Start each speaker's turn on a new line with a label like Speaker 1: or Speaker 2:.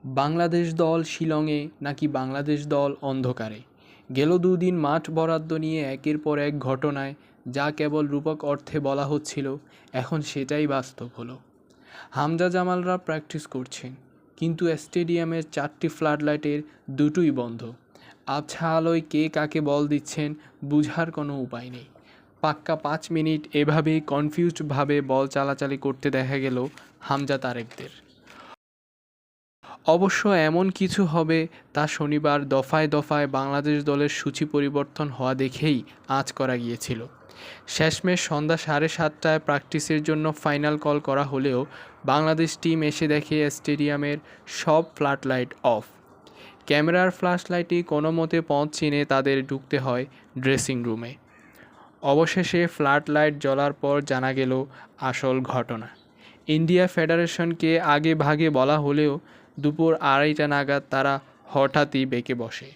Speaker 1: বাংলাদেশ দল শিলংয়ে নাকি বাংলাদেশ দল অন্ধকারে? গেল দুদিন মাঠ বরাদ্দ নিয়ে একের পর এক ঘটনায় যা কেবল রূপক অর্থে বলা হচ্ছিল, এখন সেটাই বাস্তব হলো। হামজা জামালরা প্র্যাকটিস করছেন, কিন্তু স্টেডিয়ামের 4টি ফ্লাডলাইটের দুটোই বন্ধ। আবছা আলোয় কে কাকে বল দিচ্ছেন বুঝার কোনো উপায় নেই। পাক্কা 5 মিনিট এভাবেই কনফিউজডভাবে বল চালাচালি করতে দেখা গেল হামজা তারেকদের। অবশ্য এমন কিছু হবে তা শনিবার দফায় দফায় বাংলাদেশ দলের সূচি পরিবর্তন হওয়া দেখেই আঁচ করা গিয়েছিল। শেষমেশ সন্ধ্যা 7:30টায় প্র্যাকটিসের জন্য ফাইনাল কল করা হলেও বাংলাদেশ টিম এসে দেখে স্টেডিয়ামের সব ফ্লাডলাইট অফ। ক্যামেরার ফ্ল্যাশলাইটে কোনো মতে পথ চিনে তাদের ঢুকতে হয় ড্রেসিং রুমে। অবশেষে ফ্লাডলাইট জ্বলার পর জানা গেল আসল ঘটনা। ইন্ডিয়া ফেডারেশনকে আগে ভাগে বলা হলেও দুপুর 2:30টা নাগাদ তারা হঠাৎই বেঁকে বসে।